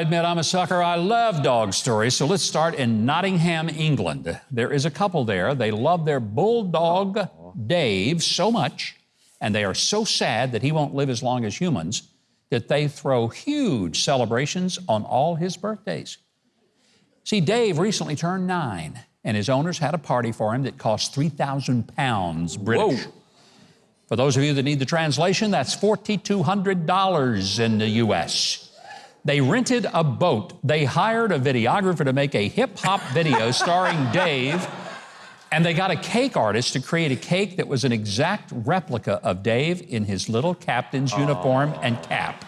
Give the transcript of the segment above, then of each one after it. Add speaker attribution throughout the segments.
Speaker 1: admit I'm a sucker. I love dog stories. So let's start in Nottingham, England. There is a couple there. They love their bulldog, Dave, so much, and they are so sad that he won't live as long as humans, that they throw huge celebrations on all his birthdays. See, Dave recently turned 9, and his owners had a party for him that cost £3,000 British. Whoa. For those of you that need the translation, that's $4,200 in the U.S. They rented a boat. They hired a videographer to make a hip-hop video starring Dave, and they got a cake artist to create a cake that was an exact replica of Dave in his little captain's uniform and cap.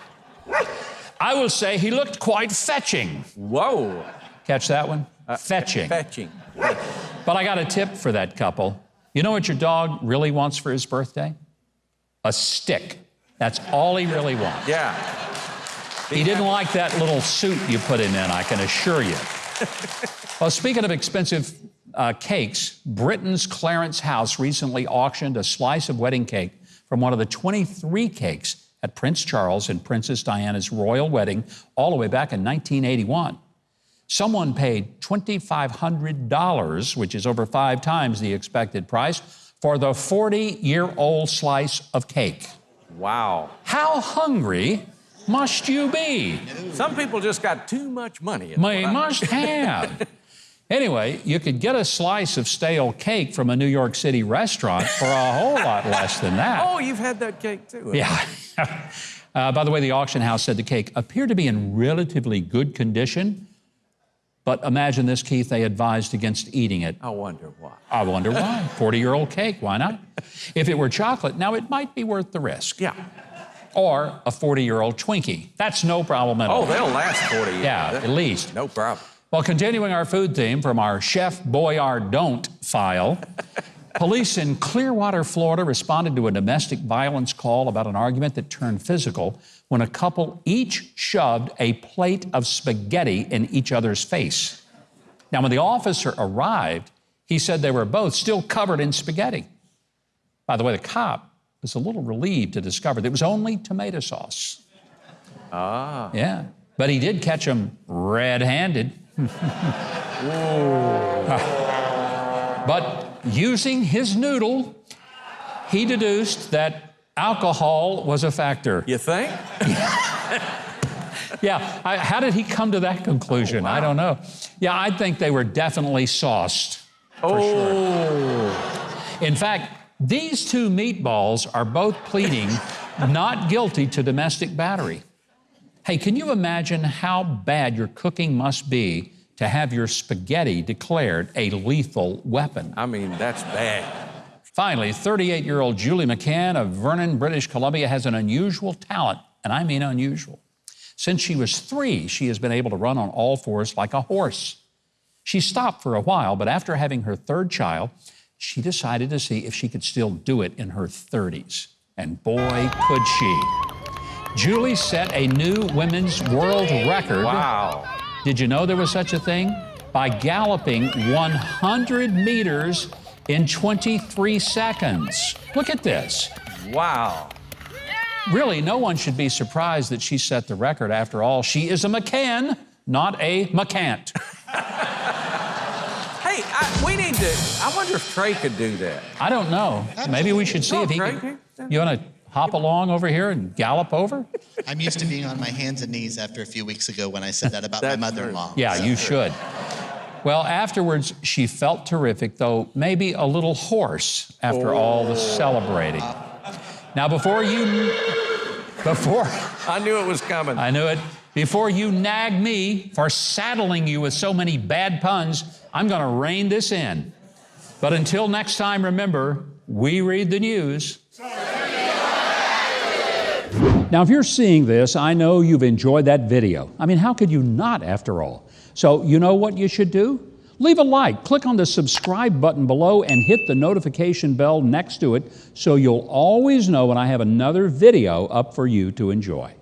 Speaker 1: I will say he looked quite fetching.
Speaker 2: Whoa.
Speaker 1: Catch that one? Fetching.
Speaker 2: Fetching.
Speaker 1: But I got a tip for that couple. You know what your dog really wants for his birthday? A stick. That's all he really wants.
Speaker 2: Yeah.
Speaker 1: He didn't like that little suit you put him in, I can assure you. Well, speaking of expensive cakes, Britain's Clarence House recently auctioned a slice of wedding cake from one of the 23 cakes at Prince Charles and Princess Diana's royal wedding all the way back in 1981. Someone paid $2,500, which is over 5 times the expected price, for the 40-year-old slice of cake.
Speaker 2: Wow.
Speaker 1: How hungry must you be?
Speaker 2: Some people just got too much money.
Speaker 1: They must have. Anyway, you could get a slice of stale cake from a New York City restaurant for a whole lot less than that.
Speaker 2: Oh, you've had that cake too.
Speaker 1: Yeah. By the way, the auction house said the cake appeared to be in relatively good condition. But imagine this, Keith, they advised against eating it.
Speaker 2: I wonder why.
Speaker 1: I wonder why. 40-year-old cake, why not? If it were chocolate, now it might be worth the risk.
Speaker 2: Yeah.
Speaker 1: Or a 40-year-old Twinkie. That's no problem at all.
Speaker 2: Oh, they'll last 40 years.
Speaker 1: Yeah, at least.
Speaker 2: No problem.
Speaker 1: Well, continuing our food theme from our Chef Boyardee file, police in Clearwater, Florida responded to a domestic violence call about an argument that turned physical when a couple each shoved a plate of spaghetti in each other's face. Now, when the officer arrived, he said they were both still covered in spaghetti. By the way, the cop was a little relieved to discover that it was only tomato sauce.
Speaker 2: Ah.
Speaker 1: Yeah, but he did catch them red-handed. But using his noodle, he deduced that alcohol was a factor.
Speaker 2: You think?
Speaker 1: Yeah, how did he come to that conclusion?
Speaker 2: Oh, wow.
Speaker 1: I don't know. Yeah, I think they were definitely sauced, for sure. In fact, these two meatballs are both pleading not guilty to domestic battery. Hey, can you imagine how bad your cooking must be to have your spaghetti declared a lethal weapon?
Speaker 2: I mean, that's bad.
Speaker 1: Finally, 38-year-old Julie McCann of Vernon, British Columbia has an unusual talent, and I mean unusual. Since she was 3, she has been able to run on all 4s like a horse. She stopped for a while, but after having her 3rd child, she decided to see if she could still do it in her 30s. And boy, could she. Julie set a new women's world record.
Speaker 2: Wow.
Speaker 1: Did you know there was such a thing? By galloping 100 meters in 23 seconds. Look at this.
Speaker 2: Wow.
Speaker 1: Really, no one should be surprised that she set the record. After all, she is a McCann, not a McCant.
Speaker 2: Hey, we need to, I wonder if Trey could do that.
Speaker 1: I don't know. Maybe we should see if he
Speaker 2: Trey,
Speaker 1: can. You want to hop along over here and gallop over?
Speaker 3: I'm used to being on my hands and knees after a few weeks ago when I said that about my mother-in-law.
Speaker 1: Yeah, you should. Well, afterwards, she felt terrific, though maybe a little hoarse after all the celebrating. Now, before
Speaker 2: I knew it was coming.
Speaker 1: I knew it. Before you nag me for saddling you with so many bad puns, I'm going to rein this in. But until next time, remember, we read the news. Now, if you're seeing this, I know you've enjoyed that video. I mean, how could you not, after all? So, you know what you should do? Leave a like, click on the subscribe button below, and hit the notification bell next to it so you'll always know when I have another video up for you to enjoy.